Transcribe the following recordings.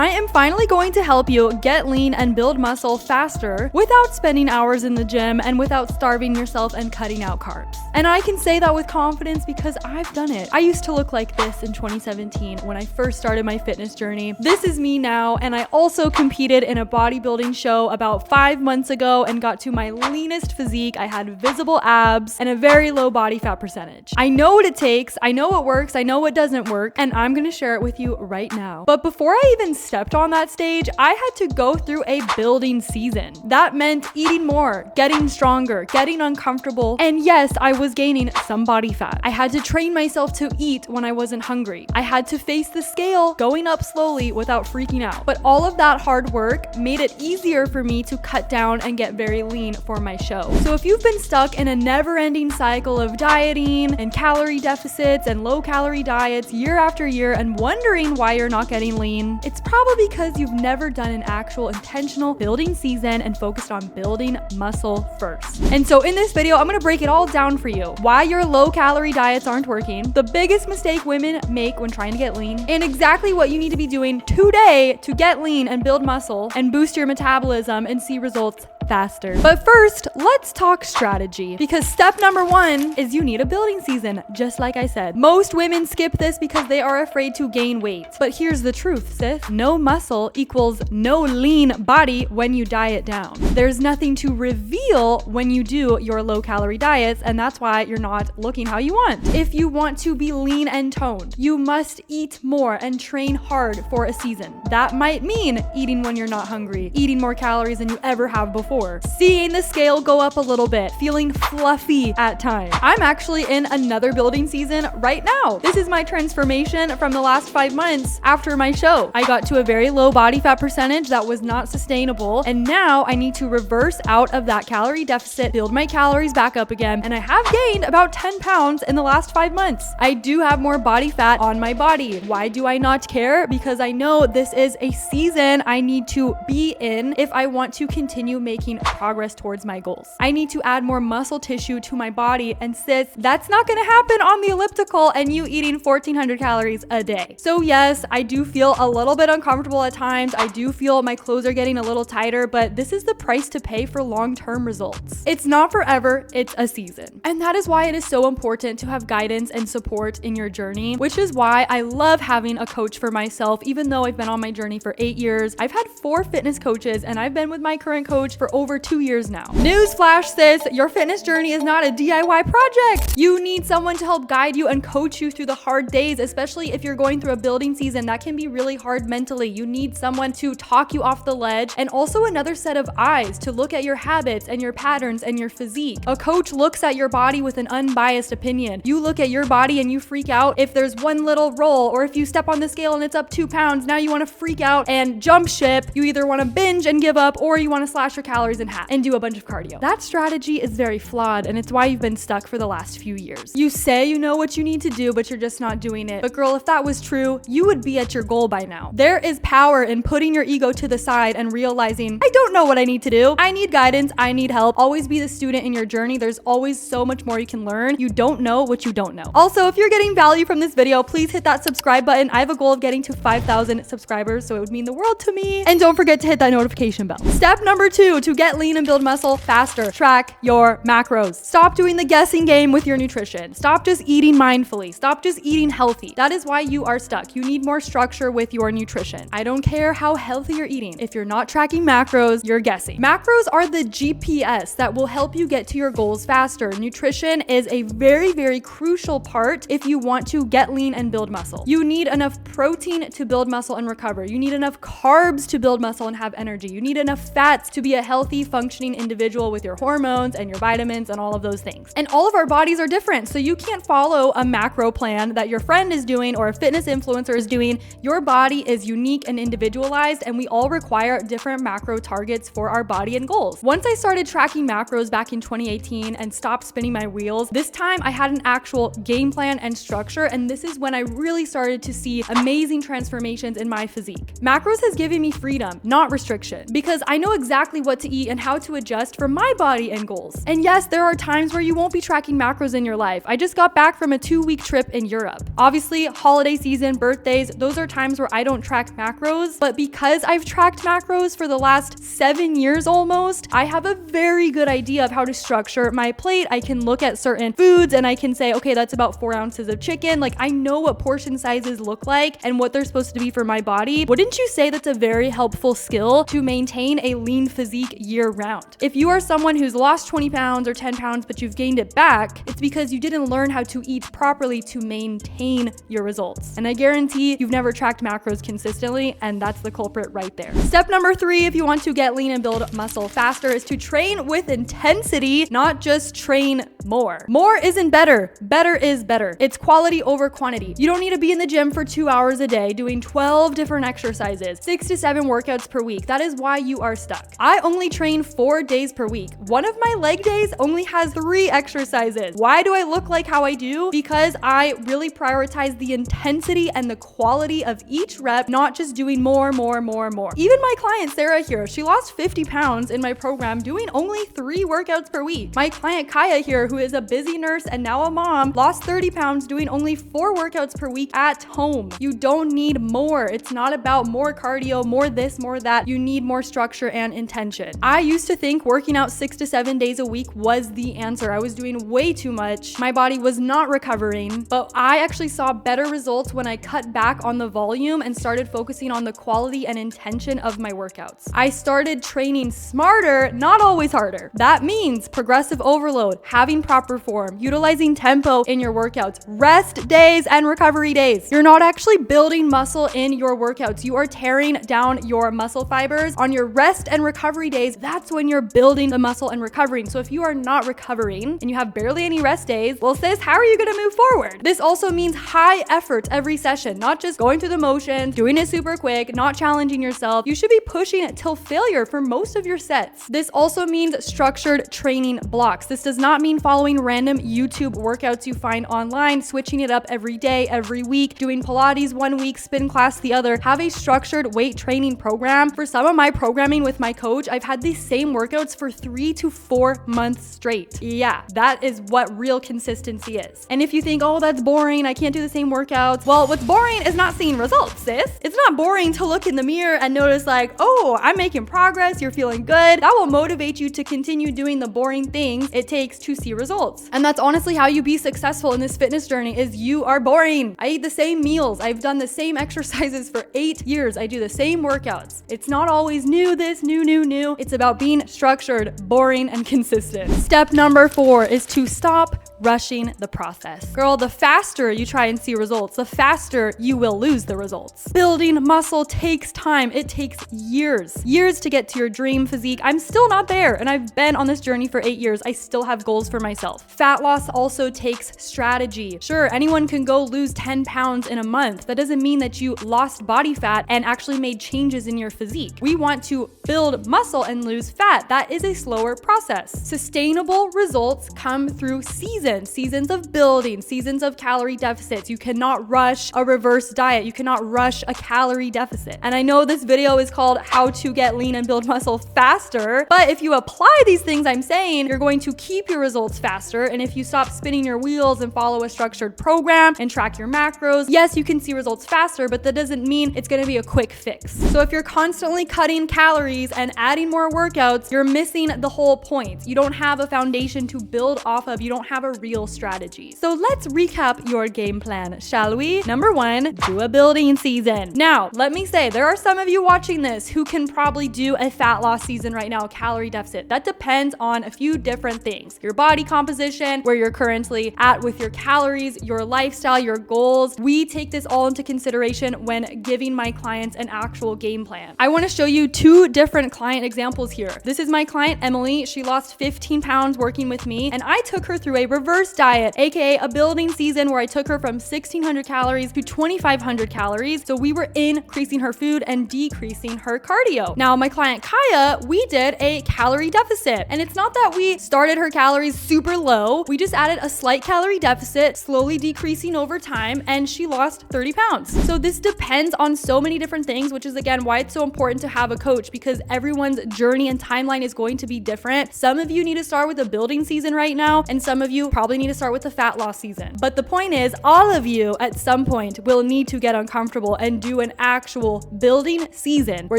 I am finally going to help you get lean and build muscle faster without spending hours in the gym and without starving yourself and cutting out carbs. And I can say that with confidence because I've done it. I used to look like this in 2017 when I first started my fitness journey. This is me now, and I also competed in a bodybuilding show about 5 months ago and got to my leanest physique. I had visible abs and a very low body fat percentage. I know what it takes, I know what works, I know what doesn't work, and I'm gonna share it with you right now. But before I even stepped on that stage, I had to go through a building season. That meant eating more, getting stronger, getting uncomfortable, and yes, I was gaining some body fat. I had to train myself to eat when I wasn't hungry. I had to face the scale going up slowly without freaking out. But all of that hard work made it easier for me to cut down and get very lean for my show. So if you've been stuck in a never-ending cycle of dieting and calorie deficits and low-calorie diets year after year and wondering why you're not getting lean, it's probably because you've never done an actual intentional building season and focused on building muscle first. And so in this video, I'm gonna break it all down for you. Why your low-calorie diets aren't working, the biggest mistake women make when trying to get lean, and exactly what you need to be doing today to get lean and build muscle and boost your metabolism and see results faster. But first, let's talk strategy, because step number one is you need a building season, just like I said. Most women skip this because they are afraid to gain weight. But here's the truth, sis. No muscle equals no lean body when you diet down. There's nothing to reveal when you do your low-calorie diets, and that's why you're not looking how you want. If you want to be lean and toned, you must eat more and train hard for a season. That might mean eating when you're not hungry, eating more calories than you ever have before, seeing the scale go up a little bit, feeling fluffy at times. I'm actually in another building season right now. This is my transformation from the last 5 months after my show. I got to a very low body fat percentage that was not sustainable, and now I need to reverse out of that calorie deficit, build my calories back up again, and I have gained about 10 pounds in the last 5 months. I do have more body fat on my body. Why do I not care? Because I know this is a season I need to be in if I want to continue making progress towards my goals. I need to add more muscle tissue to my body, and sis, that's not gonna happen on the elliptical and you eating 1,400 calories a day. So yes, I do feel a little bit uncomfortable at times. I do feel my clothes are getting a little tighter, but this is the price to pay for long-term results. It's not forever, it's a season. And that is why it is so important to have guidance and support in your journey, which is why I love having a coach for myself. Even though I've been on my journey for 8 years, I've had 4 fitness coaches, and I've been with my current coach for over 2 years now. Newsflash, sis, your fitness journey is not a DIY project. You need someone to help guide you and coach you through the hard days, especially if you're going through a building season. That can be really hard mentally. You need someone to talk you off the ledge, and also another set of eyes to look at your habits and your patterns and your physique. A coach looks at your body with an unbiased opinion. You look at your body and you freak out if there's one little roll, or if you step on the scale and it's up 2 pounds, now you want to freak out and jump ship. You either want to binge and give up, or you want to slash your calories in half and do a bunch of cardio. That strategy is very flawed, and it's why you've been stuck for the last few years. You say you know what you need to do, but you're just not doing it. But girl, if that was true, you would be at your goal by now. There is power in putting your ego to the side and realizing, I don't know what I need to do. I need guidance. I need help. Always be the student in your journey. There's always so much more you can learn. You don't know what you don't know. Also, if you're getting value from this video, please hit that subscribe button. I have a goal of getting to 5,000 subscribers, so it would mean the world to me. And don't forget to hit that notification bell. Step number 2 to get lean and build muscle faster: track your macros. Stop doing the guessing game with your nutrition. Stop just eating mindfully. Stop just eating healthy. That is why you are stuck. You need more structure with your nutrition. I don't care how healthy you're eating. If you're not tracking macros, you're guessing. Macros are the GPS that will help you get to your goals faster. Nutrition is a very, very crucial part if you want to get lean and build muscle. You need enough protein to build muscle and recover. You need enough carbs to build muscle and have energy. You need enough fats to be a healthy, functioning individual with your hormones and your vitamins and all of those things. And all of our bodies are different, so you can't follow a macro plan that your friend is doing or a fitness influencer is doing. Your body is unique and individualized, and we all require different macro targets for our body and goals. Once I started tracking macros back in 2018 and stopped spinning my wheels, this time I had an actual game plan and structure, and this is when I really started to see amazing transformations in my physique. Macros has given me freedom, not restriction, because I know exactly what to eat and how to adjust for my body and goals. And yes, there are times where you won't be tracking macros in your life. I just got back from a 2-week trip in Europe. Obviously, holiday season, birthdays, those are times where I don't track macros, but because I've tracked macros for the last 7 years almost, I have a very good idea of how to structure my plate. I can look at certain foods and I can say, okay, that's about 4 ounces of chicken. Like, I know what portion sizes look like and what they're supposed to be for my body. Wouldn't you say that's a very helpful skill to maintain a lean physique year round? If you are someone who's lost 20 pounds or 10 pounds, but you've gained it back, it's because you didn't learn how to eat properly to maintain your results. And I guarantee you've never tracked macros consistently, and that's the culprit right there. Step number 3, if you want to get lean and build muscle faster, is to train with intensity, not just train more. More isn't better. Better is better. It's quality over quantity. You don't need to be in the gym for 2 hours a day doing 12 different exercises, 6 to 7 workouts per week. That is why you are stuck. I only train 4 days per week. One of my leg days only has 3 exercises. Why do I look like how I do? Because I really prioritize the intensity and the quality of each rep, not just doing more. Even my client Sarah here, she lost 50 pounds in my program doing only 3 workouts per week. My client Kaya here, who is a busy nurse and now a mom, lost 30 pounds doing only 4 workouts per week at home. You don't need more. It's not about more cardio, more this, more that. You need more structure and intention. I used to think working out 6 to 7 days a week was the answer. I was doing way too much. My body was not recovering, but I actually saw better results when I cut back on the volume and started focusing on the quality and intention of my workouts. I started training smarter, not always harder. That means progressive overload, having proper form, utilizing tempo in your workouts, rest days and recovery days. You're not actually building muscle in your workouts. You are tearing down your muscle fibers. On your rest and recovery days, that's when you're building the muscle and recovering. So if you are not recovering and you have barely any rest days, well, sis, how are you going to move forward? This also means high effort every session, not just going through the motions, doing it super quick, not challenging yourself. You should be pushing it till failure for most of your sets. This also means structured training blocks. This does not mean following random YouTube workouts you find online, switching it up every day, every week, doing Pilates one week, spin class the other. Have a structured weight training program. For some of my programming with my coach, I've had these same workouts for 3 to 4 months straight. Yeah, that is what real consistency is. And if you think, oh, that's boring, I can't do the same workouts. Well, what's boring is not seeing results, sis. It's not boring to look in the mirror and notice like, oh, I'm making progress, you're feeling good. That will motivate you to continue doing the boring things it takes to see results. And that's honestly how you be successful in this fitness journey, is you are boring. I eat the same meals. I've done the same exercises for 8 years. I do the same workouts. It's not always new. It's about being structured, boring, and consistent. Step number 4 is to stop rushing the process. Girl, the faster you try and see results, the faster you will lose the results. Building muscle takes time. It takes years to get to your dream physique. I'm still not there, and I've been on this journey for 8 years. I still have goals for myself. Fat loss also takes strategy. Sure, anyone can go lose 10 pounds in a month. That doesn't mean that you lost body fat and actually made changes in your physique. We want to build muscle and lose fat. That is a slower process. Sustainable results come through seasons of building, seasons of calorie deficits. You cannot rush a reverse diet. You cannot rush a calorie deficit. And I know this video is called How to Get Lean and Build Muscle Faster, but if you apply these things I'm saying, you're going to keep your results faster. And if you stop spinning your wheels and follow a structured program and track your macros, yes, you can see results faster, but that doesn't mean it's going to be a quick fix. So if you're constantly cutting calories and adding more workouts, you're missing the whole point. You don't have a foundation to build off of. You don't have a real strategy. So let's recap your game plan, shall we? Number 1, do a building season. Now, let me say, there are some of you watching this who can probably do a fat loss season right now, a calorie deficit. That depends on a few different things. Your body composition, where you're currently at with your calories, your lifestyle, your goals. We take this all into consideration when giving my clients an actual game plan. I want to show you 2 different client examples here. This is my client, Emily. She lost 15 pounds working with me, and I took her through a reverse diet, aka a building season where I took her from 1,600 calories to 2,500 calories. So we were increasing her food and decreasing her cardio. Now, my client Kaya, we did a calorie deficit, and it's not that we started her calories super low. We just added a slight calorie deficit, slowly decreasing over time, and she lost 30 pounds. So this depends on so many different things, which is again why it's so important to have a coach, because everyone's journey and timeline is going to be different. Some of you need to start with a building season right now, and some of you probably need to start with the fat loss season. But the point is, all of you at some point will need to get uncomfortable and do an actual building season where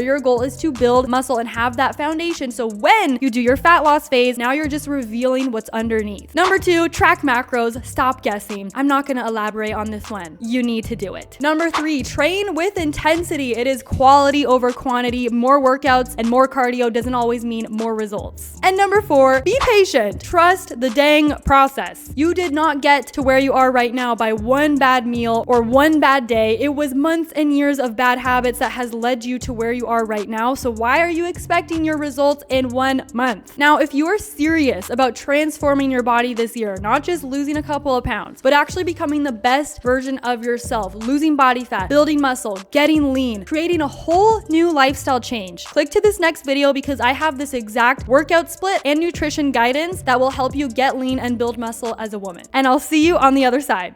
your goal is to build muscle and have that foundation. So when you do your fat loss phase, now you're just revealing what's underneath. Number 2, track macros. Stop guessing. I'm not gonna elaborate on this one. You need to do it. Number 3, train with intensity. It is quality over quantity. More workouts and more cardio doesn't always mean more results. And number 4, be patient. Trust the dang process. You did not get to where you are right now by one bad meal or one bad day. It was months and years of bad habits that has led you to where you are right now. So why are you expecting your results in 1 month? Now, if you are serious about transforming your body this year, not just losing a couple of pounds, but actually becoming the best version of yourself, losing body fat, building muscle, getting lean, creating a whole new lifestyle change, click to this next video because I have this exact workout split and nutrition guidance that will help you get lean and build muscle as a woman. And I'll see you on the other side.